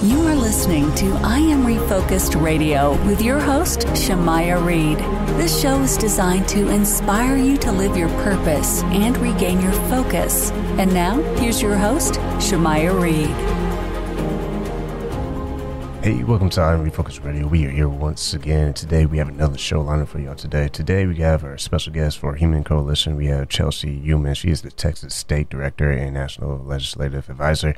You are listening to I Am Refocused Radio with your host, Shamaya Reed. This show is designed to inspire you to live your purpose and regain your focus. And now, here's your host, Shamaya Reed. Hey, welcome to I Am Refocused Radio. We are here once again. Today, we have another show lineup for y'all today. Today, we have our special guest for Human Coalition. We have Chelsey Youman. She is the Texas State Director and National Legislative Advisor.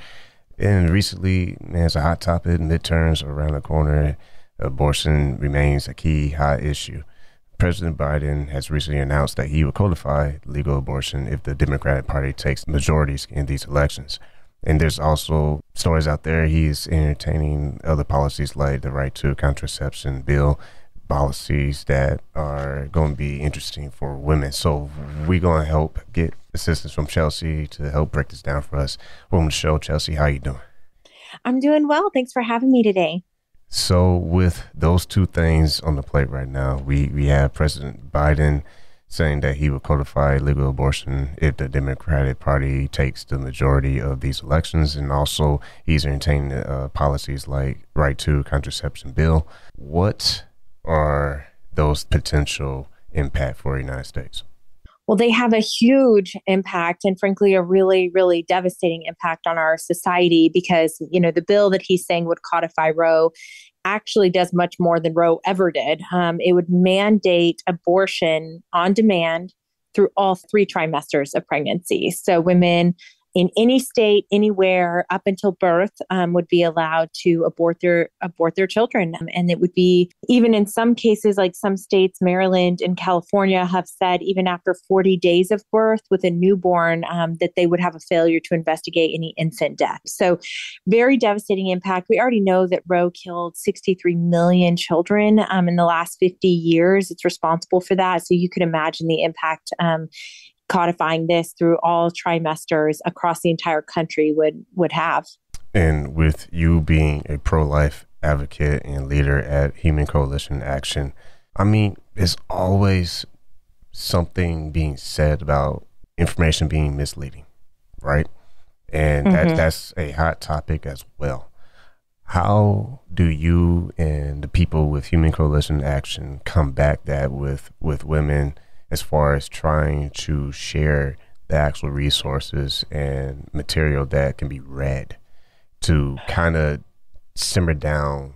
And recently, man, it's a hot topic. Midterms around the corner. Abortion remains a key hot issue. President Biden has recently announced that he will codify legal abortion if the Democratic Party takes majorities in these elections. And there's also stories out there. He's entertaining other policies like the right to contraception bill, policies that are going to be interesting for women. So we're going to help get assistance from Chelsey to help break this down for us. Welcome to the show, Chelsey. How you doing? I'm doing well. Thanks for having me today. So with those two things on the plate right now, we have President Biden saying that he will codify legal abortion if the Democratic Party takes the majority of these elections. And also he's entertaining policies like right to contraception bill. What are those potential impact for the United States? Well, they have a huge impact and frankly, a really, really devastating impact on our society because, you know, the bill that he's saying would codify Roe actually does much more than Roe ever did. It would mandate abortion on demand through all 3 trimesters of pregnancy. So women in any state, anywhere up until birth would be allowed to abort their children. And it would be, even in some cases, like some states, Maryland and California have said even after 40 days of birth with a newborn, that they would have a failure to investigate any infant death. So very devastating impact. We already know that Roe killed 63 million children in the last 50 years. It's responsible for that. So you could imagine the impact codifying this through all trimesters across the entire country would have. And with you being a pro-life advocate and leader at Human Coalition Action, I mean, there's always something being said about information being misleading, right? And that's a hot topic as well. How do you and the people with Human Coalition Action combat that with women as far as trying to share the actual resources and material that can be read to kind of simmer down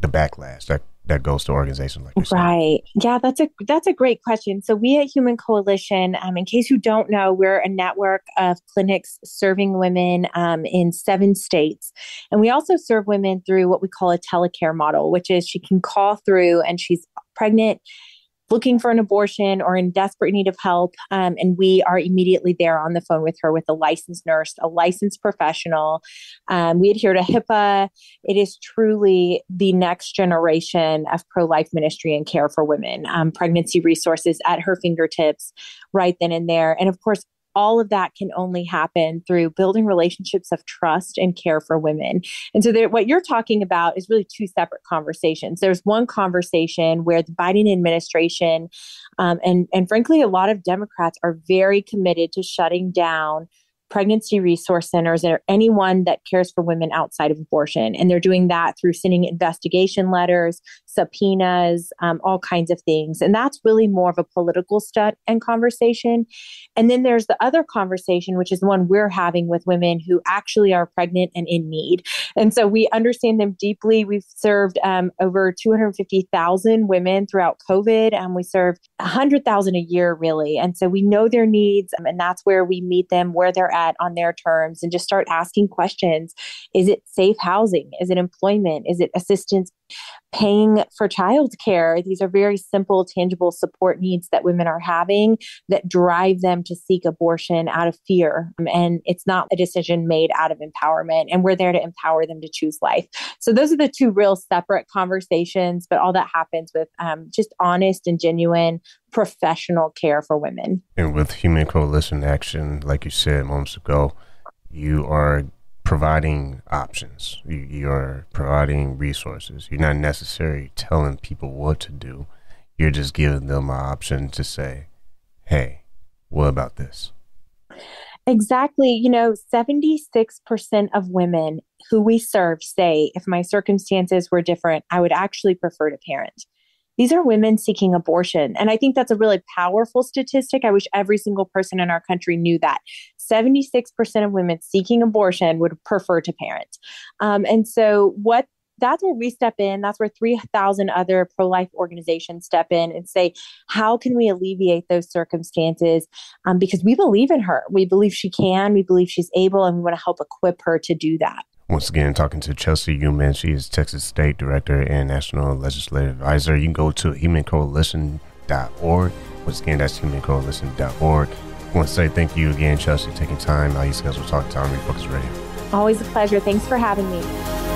the backlash that goes to organizations like yourself? Right. Yeah, that's a great question. So we at Human Coalition, in case you don't know, we're a network of clinics serving women in 7 states. And we also serve women through what we call a telecare model, which is she can call through and she's pregnant, looking for an abortion or in desperate need of help. And we are immediately there on the phone with her with a licensed nurse, a licensed professional. We adhere to HIPAA. It is truly the next generation of pro-life ministry and care for women. Pregnancy resources at her fingertips right then and there. And of course, all of that can only happen through building relationships of trust and care for women. And so what you're talking about is really 2 separate conversations. There's one conversation where the Biden administration and frankly, a lot of Democrats are very committed to shutting down pregnancy resource centers or anyone that cares for women outside of abortion. And they're doing that through sending investigation letters, subpoenas, all kinds of things. And that's really more of a political stunt and conversation. And then there's the other conversation, which is the one we're having with women who actually are pregnant and in need. And so we understand them deeply. We've served over 250,000 women throughout COVID, and we serve 100,000 a year, really. And so we know their needs, and that's where we meet them, where they're at on their terms, and just start asking questions. Is it safe housing? Is it employment? Is it assistance paying for childcare? These are very simple, tangible support needs that women are having that drive them to seek abortion out of fear. And it's not a decision made out of empowerment. And we're there to empower them to choose life. So those are the 2 real separate conversations, but all that happens with just honest and genuine professional care for women. And with Human Coalition Action, like you said moments ago, you are providing options. You're providing resources. You're not necessarily telling people what to do. You're just giving them an option to say, hey, what about this? Exactly. 76% of women who we serve say, if my circumstances were different, I would actually prefer to parent. These are women seeking abortion. And I think that's a really powerful statistic. I wish every single person in our country knew that. 76% of women seeking abortion would prefer to parent. That's where we step in. That's where 3,000 other pro-life organizations step in and say, how can we alleviate those circumstances? Because we believe in her. We believe she can. We believe she's able, and we want to help equip her to do that. Once again, talking to Chelsey Youman. She is Texas State Director and National Legislative Advisor. You can go to humancoalition.org. Once again, that's humancoalition.org. I want to say thank you again, Chelsey, taking time out of your schedule to talk to Refocus Radio. Always a pleasure. Thanks for having me.